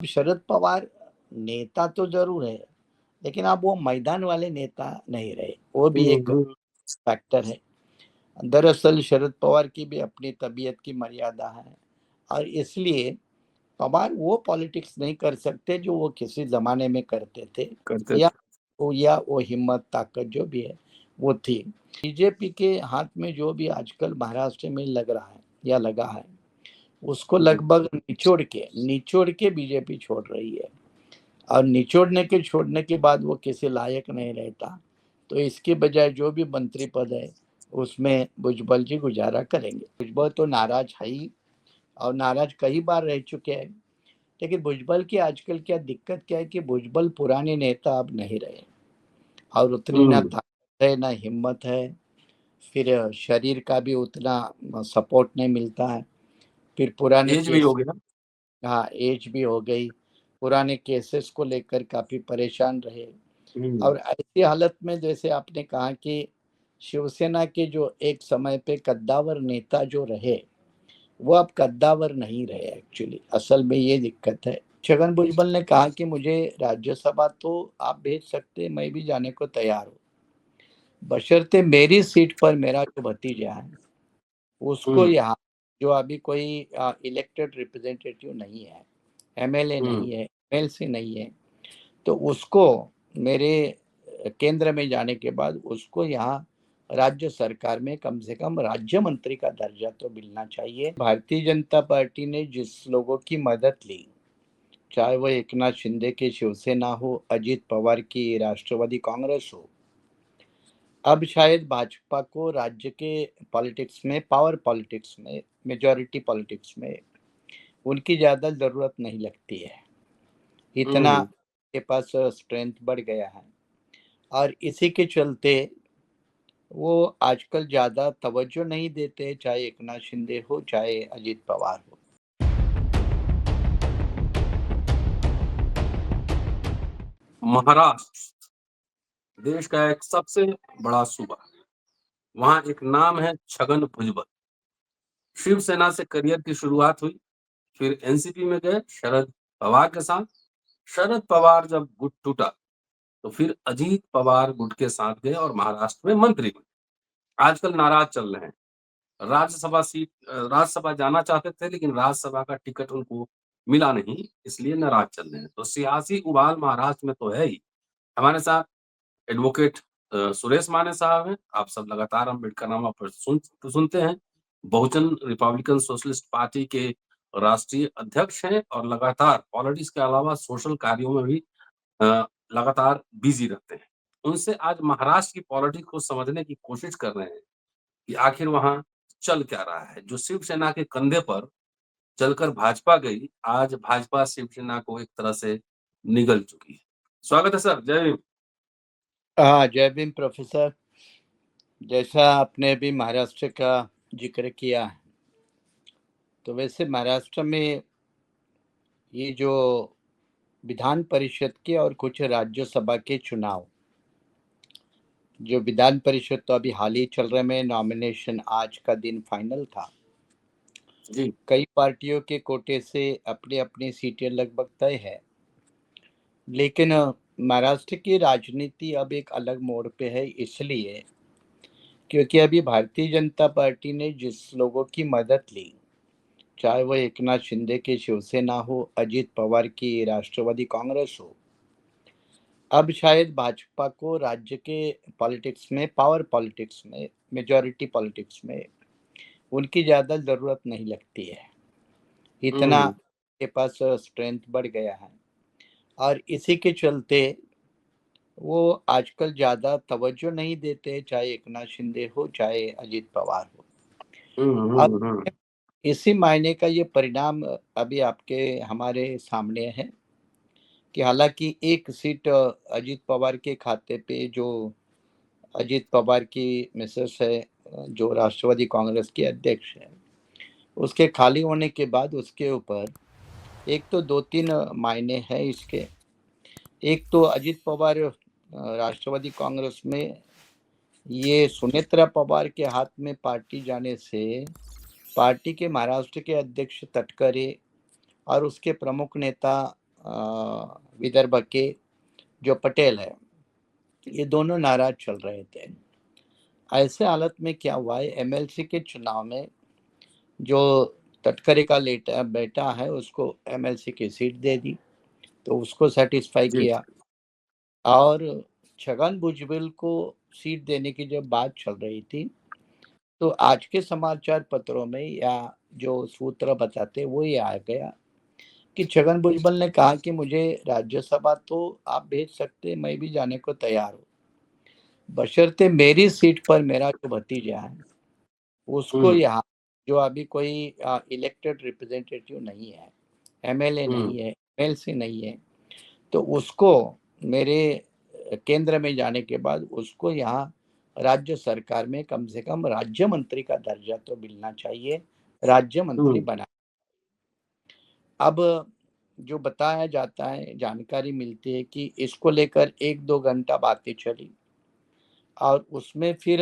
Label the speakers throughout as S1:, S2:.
S1: शरद पवार नेता तो जरूर है, लेकिन अब वो मैदान वाले नेता नहीं रहे। वो भी एक
S2: हम्म,
S1: फैक्टर है। दरअसल शरद पवार की भी अपनी तबीयत की मर्यादा है, और इसलिए पवार वो पॉलिटिक्स नहीं कर सकते जो वो किसी जमाने में करते थे,
S2: करते
S1: या
S2: थे।
S1: वो हिम्मत ताकत जो भी है वो थी। बीजेपी के हाथ में जो भी आजकल महाराष्ट्र में लग रहा है या लगा है, उसको लगभग निचोड़ के बीजेपी छोड़ रही है। और निचोड़ने के छोड़ने के बाद वो किसी लायक नहीं रहता, तो इसके बजाय जो भी मंत्री पद है उसमें भुजबल जी गुजारा करेंगे। भुजबल तो नाराज है ही, और नाराज कई बार रह चुके हैं। लेकिन भुजबल की आजकल क्या दिक्कत क्या है कि भुजबल पुराने नेता अब नहीं रहे, और उतनी ना
S2: हम्म,
S1: ताकत है ना हिम्मत है। फिर शरीर का भी उतना सपोर्ट नहीं मिलता है। फिर पुराने
S2: एज भी
S1: केस,
S2: हो गया।
S1: हाँ एज भी हो गई। पुराने केसेस को लेकर काफी परेशान रहे।
S2: हम्म,
S1: और ऐसी हालत में जैसे आपने कहा कि शिवसेना के जो एक समय पे कद्दावर नेता जो रहे, वो अब कद्दावर नहीं रहे। एक्चुअली असल में ये दिक्कत है। छगन भुजबल ने कहा कि मुझे राज्यसभा तो आप भेज सकते हैं, मैं भी जाने को तैयार हूँ, बशर्ते मेरी सीट पर मेरा जो भतीजा है उसको
S2: हम्म,
S1: यहाँ, जो अभी कोई इलेक्टेड रिप्रेजेंटेटिव नहीं है, एमएलए
S2: हम्म,
S1: नहीं है, एमएलसी नहीं है, तो उसको मेरे केंद्र में जाने के बाद उसको यहाँ राज्य सरकार में कम से कम राज्य मंत्री का दर्जा तो मिलना चाहिए। भारतीय जनता पार्टी ने जिस लोगों की मदद ली, चाहे वो एकनाथ शिंदे की शिवसेना हो, अजित पवार की राष्ट्रवादी कांग्रेस हो, अब शायद भाजपा को राज्य के पॉलिटिक्स में, पावर पॉलिटिक्स में, मेजॉरिटी पॉलिटिक्स में उनकी ज्यादा जरूरत नहीं लगती है। इतना
S2: हम्म।
S1: के पास स्ट्रेंथ बढ़ गया है, और इसी के चलते वो आजकल ज्यादा तवज्जो नहीं देते, चाहे एकनाथ शिंदे हो चाहे अजित पवार हो।
S2: महाराष्ट्र देश का एक सबसे बड़ा सूबा। वहां एक नाम है छगन भुजबल। शिवसेना से करियर की शुरुआत हुई, फिर एनसीपी में गए शरद पवार के साथ। शरद पवार जब गुट टूटा तो फिर अजीत पवार गुट के साथ गए और महाराष्ट्र में मंत्री बने। आजकल नाराज चल रहे हैं। राज्यसभा जाना चाहते थे, लेकिन राज्यसभा का टिकट उनको मिला नहीं, इसलिए नाराज चल रहे हैं। तो सियासी उबाल महाराष्ट्र में तो है ही। हमारे साथ एडवोकेट सुरेश माने साहब हैं। आप सब लगातार अम्बेडकर नामा पर सुनते हैं। बहुजन रिपब्लिकन सोशलिस्ट पार्टी के राष्ट्रीय अध्यक्ष हैं और लगातार पॉलिटिक्स के अलावा सोशल कार्यों में भी अ, लगातार बिजी रहते हैं। उनसे आज महाराष्ट्र की पॉलिटिक्स को समझने की कोशिश कर रहे हैं कि आखिर वहाँ चल क्या रहा है। जो शिवसेना के कंधे पर चलकर भाजपा गई, आज भाजपा शिवसेना को एक तरह से निगल चुकी है। स्वागत है सर, जय हिंद।
S1: हाँ, जय भीम प्रोफेसर। जैसा आपने अभी महाराष्ट्र का जिक्र किया है, तो वैसे महाराष्ट्र में ये जो विधान परिषद के और कुछ राज्यसभा के चुनाव, जो विधान परिषद तो अभी हाल ही चल रहे में, नॉमिनेशन आज का दिन फाइनल था।
S2: जी।
S1: कई पार्टियों के कोटे से अपनी अपनी सीटें लगभग तय है, लेकिन महाराष्ट्र की राजनीति अब एक अलग मोड़ पे है, इसलिए क्योंकि अभी भारतीय जनता पार्टी ने जिस लोगों की मदद ली, चाहे वो एकनाथ शिंदे की शिवसेना हो, अजित पवार की राष्ट्रवादी कांग्रेस हो, अब शायद भाजपा को राज्य के पॉलिटिक्स में, पावर पॉलिटिक्स में, मेजॉरिटी पॉलिटिक्स में उनकी ज्यादा जरूरत नहीं लगती है। इतना
S2: हम्म,
S1: के पास स्ट्रेंथ बढ़ गया है, और इसी के चलते वो आजकल ज्यादा तवज्जो नहीं देते, चाहे एकनाथ शिंदे हो चाहे अजित पवार हो।
S2: हम्म,
S1: अब
S2: हम्म, हम्म,
S1: इसी मायने का ये परिणाम अभी आपके हमारे सामने है कि हालांकि एक सीट अजित पवार के खाते पे, जो अजित पवार की मिसेस है, जो राष्ट्रवादी कांग्रेस की अध्यक्ष है, उसके खाली होने के बाद उसके ऊपर एक तो दो तीन मायने हैं इसके। एक तो अजित पवार राष्ट्रवादी कांग्रेस में, ये सुनेत्रा पवार के हाथ में पार्टी जाने से पार्टी के महाराष्ट्र के अध्यक्ष तटकरे और उसके प्रमुख नेता विदर्भ के जो पटेल है, ये दोनों नाराज चल रहे थे। ऐसे हालत में क्या हुआ है, एमएलसी के चुनाव में जो तटकरे का बेटा है उसको एमएलसी की सीट दे दी, तो उसको सेटिस्फाई
S2: जी,
S1: किया। और छगन भुजबल को सीट देने की जब बात चल रही थी, तो आज के समाचार पत्रों में या जो सूत्र बताते वो ये आ गया कि छगन भुजबल ने कहा कि मुझे राज्यसभा तो आप भेज सकते, मैं भी जाने को तैयार हूँ, बशर्ते मेरी सीट पर मेरा जो भतीजा है उसको
S2: हुँ,
S1: यहाँ, जो अभी कोई इलेक्टेड रिप्रेजेंटेटिव नहीं है, एमएलए
S2: हुँ,
S1: नहीं है, एमएलसी नहीं है, तो उसको मेरे केंद्र में जाने के बाद उसको यहाँ राज्य सरकार में कम से कम राज्य मंत्री का दर्जा तो मिलना चाहिए, राज्य मंत्री
S2: हुँ,
S1: बना। अब जो बताया जाता है, जानकारी मिलती है कि इसको लेकर 1-2 घंटा बातें चली और उसमें फिर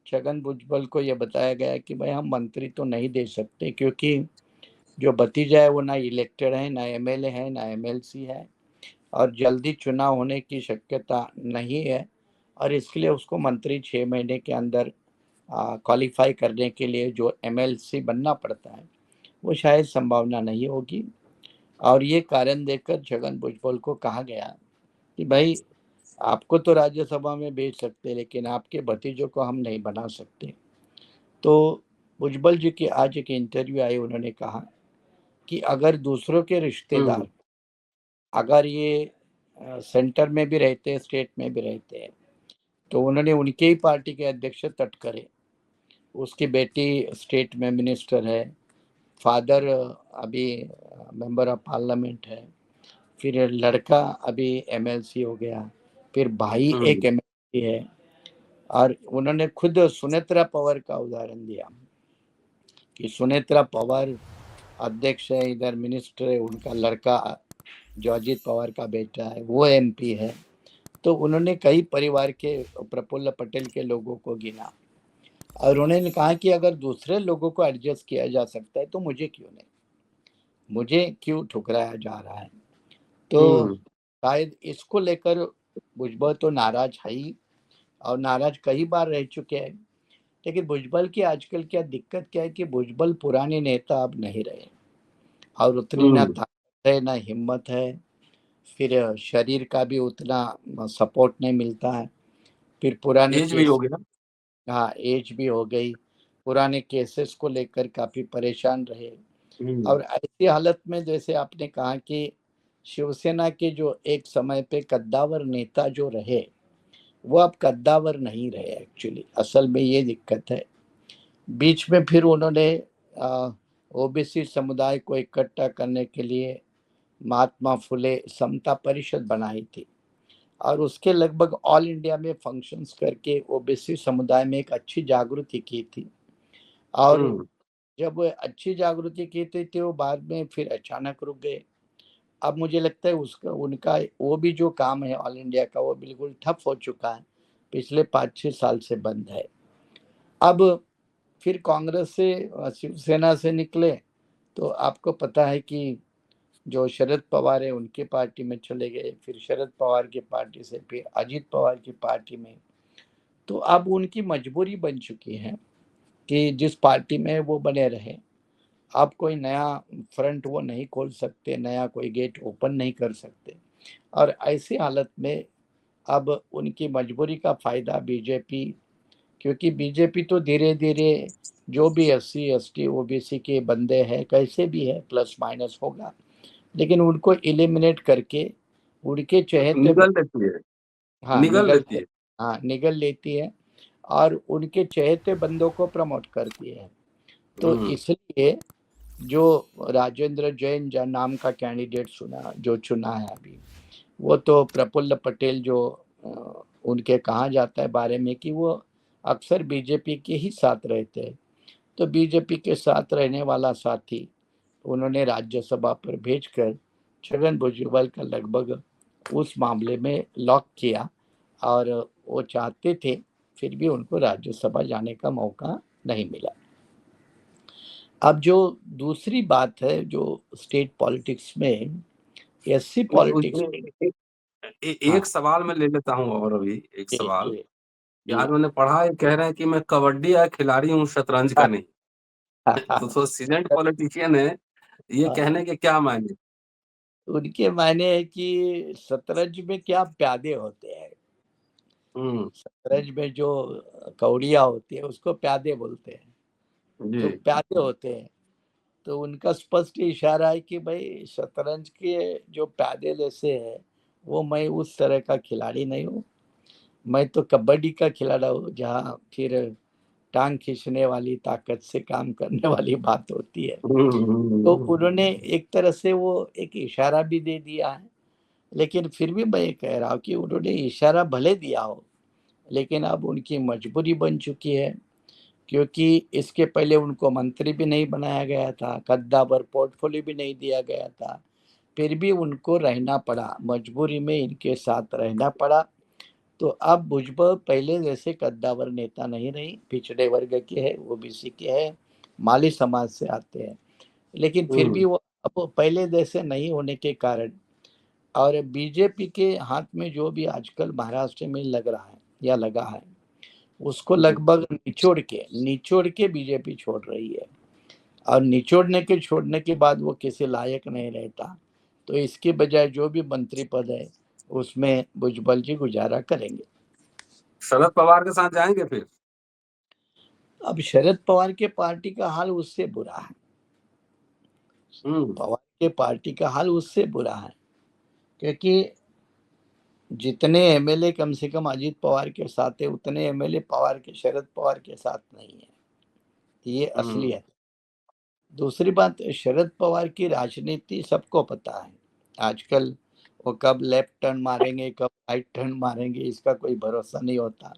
S1: छगन भुजबल को यह बताया गया कि भाई हम मंत्री तो नहीं दे सकते, क्योंकि जो भतीजा है वो ना इलेक्टेड है, ना एमएलए है, ना एमएलसी है, और जल्दी चुनाव होने की शक्यता नहीं है, और इसलिए उसको मंत्री 6 महीने के अंदर क्वालिफाई करने के लिए जो एमएलसी बनना पड़ता है वो शायद संभावना नहीं होगी। और ये कारण देकर छगन भुजबल को कहा गया कि भाई आपको तो राज्यसभा में भेज सकते, लेकिन आपके भतीजों को हम नहीं बना सकते। तो भुजबल जी की आज एक इंटरव्यू आई, उन्होंने कहा कि अगर दूसरों के
S2: हुँ,
S1: रिश्तेदार, अगर ये सेंटर में भी रहते हैं, स्टेट में भी रहते हैं, तो उन्होंने उनके ही पार्टी के अध्यक्ष तटकरे, उसकी बेटी स्टेट में मिनिस्टर है, फादर अभी मेंबर ऑफ पार्लियामेंट है, फिर लड़का अभी एमएलसी हो गया, फिर भाई एक
S2: हुँ,
S1: एमएलसी है, और उन्होंने खुद सुनेत्रा पवार का उदाहरण दिया कि सुनेत्रा पवार अध्यक्ष है, इधर मिनिस्टर है, उनका लड़का जो अजीत पवार का बेटा है वो एमपी है। तो उन्होंने कई परिवार के, प्रफुल्ल पटेल के लोगों को गिना, और उन्होंने कहा कि अगर दूसरे लोगों को एडजस्ट किया जा सकता है तो मुझे क्यों नहीं, मुझे क्यों ठुकराया जा रहा है। तो
S2: हुँ,
S1: शायद इसको लेकर भुजबल तो नाराज है ही, और नाराज कई बार रह चुके हैं। लेकिन भुजबल की आजकल क्या दिक्कत क्या है कि भुजबल पुराने नेता अब नहीं रहे, और उतनी ना
S2: हुँ,
S1: ताकत है ना हिम्मत है, फिर शरीर का भी उतना सपोर्ट नहीं मिलता है, फिर पुराने
S2: ऐज भी
S1: केस,
S2: हो गया।
S1: हाँ एज भी हो गई, पुराने केसेस को लेकर काफी परेशान रहे।
S2: हुँ,
S1: और ऐसी हालत में जैसे आपने कहा कि शिवसेना के जो एक समय पे कद्दावर नेता जो रहे, वो अब कद्दावर नहीं रहे, एक्चुअली असल में ये दिक्कत है। बीच में फिर उन्होंने ओबीसी समुदाय को इकट्ठा करने के लिए महात्मा फुले समता परिषद बनाई थी, और उसके लगभग ऑल इंडिया में फंक्शंस करके ओबीसी समुदाय में एक अच्छी जागृति की थी। और
S2: हुँ,
S1: जब वो अच्छी जागृति की थी तो वो बाद में फिर अचानक रुक गए। अब मुझे लगता है उसका उनका वो भी जो काम है ऑल इंडिया का वो बिल्कुल ठप हो चुका है, पिछले 5-6 साल से बंद है। अब फिर कांग्रेस से शिवसेना से निकले, तो आपको पता है कि जो शरद पवार है उनके पार्टी में चले गए, फिर शरद पवार की पार्टी से फिर अजीत पवार की पार्टी में। तो अब उनकी मजबूरी बन चुकी है कि जिस पार्टी में वो बने रहे, अब कोई नया फ्रंट वो नहीं खोल सकते, नया कोई गेट ओपन नहीं कर सकते। और ऐसी हालत में अब उनकी मजबूरी का फायदा बीजेपी, क्योंकि बीजेपी तो धीरे धीरे जो भी एससी एसटी ओबीसी के बंदे हैं, कैसे भी है प्लस माइनस होगा, लेकिन उनको एलिमिनेट करके उनके चहेते,
S2: निगल लेती है,
S1: हाँ
S2: निगल
S1: निगल,
S2: लेती है।
S1: हाँ निगल लेती है, और उनके चहेते बंदों को प्रमोट करती है। तो
S2: हुँ,
S1: इसलिए जो राजेंद्र जैन नाम का कैंडिडेट जो चुना है अभी, वो तो प्रफुल्ल पटेल जो उनके कहा जाता है बारे में कि वो अक्सर बीजेपी के ही साथ रहते हैं, तो बीजेपी के साथ रहने वाला साथी उन्होंने राज्यसभा पर भेजकर छगन भुजबल का लगभग उस मामले में लॉक किया, और वो चाहते थे, फिर भी उनको राज्यसभा जाने का मौका नहीं मिला। अब जो दूसरी बात है जो स्टेट पॉलिटिक्स में एससी
S2: नहीं
S1: पॉलिटिक्स।
S2: एक सवाल मैं ले लेता हूँ और अभी एक
S1: जी,
S2: सवाल
S1: जी,
S2: कि आज मैंने पढ़ा है, कह रहे हैं कि मैं कबड्डी का खिलाड़ी हूँ, शतरंज का नहीं। तो सीजन्ड पॉलिटिशियन है, ये कहने के क्या मायने?
S1: उनके मायने है कि शतरंज में क्या प्यादे होते हैं,
S2: हुँ,
S1: शतरंज में जो कौड़ियाँ होती है उसको प्यादे बोलते हैं,
S2: जी।
S1: तो प्यादे होते हैं। तो उनका स्पष्ट इशारा है कि भाई शतरंज के जो प्यादे जैसे है वो मैं उस तरह का खिलाड़ी नहीं हूँ, मैं तो कबड्डी का खिलाड़ा हूँ, जहाँ फिर टांग खींचने वाली, ताकत से काम करने वाली बात होती है।
S2: हुँ,
S1: तो
S2: हुँ,
S1: उन्होंने एक तरह से वो एक इशारा भी दे दिया है, लेकिन फिर भी मैं ये कह रहा हूँ कि उन्होंने इशारा भले दिया हो, लेकिन अब उनकी मजबूरी बन चुकी है, क्योंकि इसके पहले उनको मंत्री भी नहीं बनाया गया था, कद्दावर पोर्टफोलियो भी नहीं दिया गया था, फिर भी उनको रहना पड़ा, मजबूरी में इनके साथ रहना पड़ा। तो अब भुजबल पहले जैसे कद्दावर नेता नहीं रही, पिछड़े वर्ग के है, ओबीसी के है, माली समाज से आते हैं, लेकिन फिर भी
S2: हुँ,
S1: वो अब पहले जैसे नहीं होने के कारण, और बीजेपी के हाथ में जो भी आजकल महाराष्ट्र में लग रहा है या लगा है, उसको
S2: हुँ।
S1: लगभग निचोड़ के बीजेपी छोड़ रही है, और छोड़ने के बाद वो किसी लायक नहीं रहता। तो इसके बजाय जो भी मंत्री पद है उसमें भुजबल जी गुजारा करेंगे।
S2: शरद पवार के साथ जाएँगे फिर?
S1: अब शरद पवार के पार्टी का हाल उससे बुरा है,
S2: हुँ,
S1: पवार के पार्टी का हाल उससे बुरा है, क्योंकि जितने एमएलए कम से कम अजीत पवार के साथ है, उतने एमएलए पवार के शरद पवार के साथ नहीं है, ये
S2: हुँ,
S1: असलियत। दूसरी बात, शरद पवार की राजनीति सबको पता है आजकल, वो कब लेफ्ट टर्न मारेंगे, कब राइट टर्न मारेंगे, इसका कोई भरोसा नहीं होता।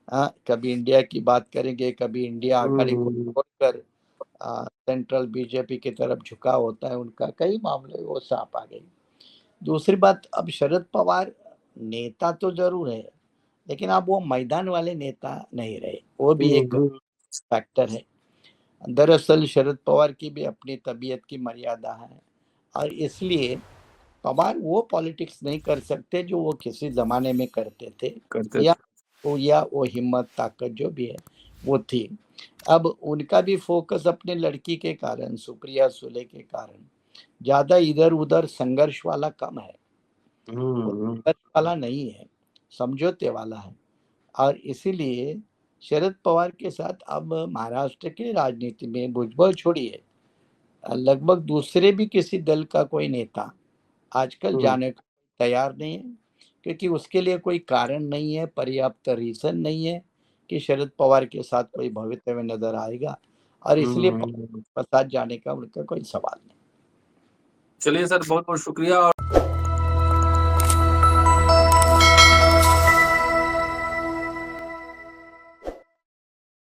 S1: हाँ, कभी इंडिया की बात करेंगे, कभी इंडिया
S2: हुँ,
S1: आघाड़ी को
S2: हुँ,
S1: छोड़कर सेंट्रल बीजेपी की तरफ झुकाव होता है उनका, कई मामले वो साफ आ गई। दूसरी बात, अब शरद पवार नेता तो जरूर है, लेकिन अब वो मैदान वाले नेता नहीं रहे, वो भी
S2: हुँ,
S1: एक
S2: हुँ,
S1: फैक्टर है। दरअसल शरद पवार की भी अपनी तबीयत की मर्यादा है, और इसलिए पवार वो पॉलिटिक्स नहीं कर सकते जो वो किसी जमाने में करते थे,
S2: करते
S1: या
S2: थे।
S1: वो हिम्मत ताकत जो भी है वो थी। अब उनका भी फोकस अपने लड़की के कारण, सुप्रिया सुले के कारण, ज्यादा इधर उधर संघर्ष वाला कम है,
S2: हुँ,
S1: वो
S2: हुँ,
S1: संघर्ष वाला नहीं है, समझौते वाला है। और इसीलिए शरद पवार के साथ अब महाराष्ट्र की राजनीति में भुजबल छोड़िए, लगभग दूसरे भी किसी दल का कोई नेता आजकल
S2: हुँ,
S1: जाने को तैयार नहीं है, क्योंकि उसके लिए कोई कारण नहीं है, पर्याप्त रीजन नहीं है कि शरद पवार के साथ कोई भविष्य में नजर आएगा, और इसलिए
S2: हुँ।
S1: पवार के साथ जाने का उनका कोई सवाल नहीं।
S2: चलिए सर, बहुत-बहुत शुक्रिया। और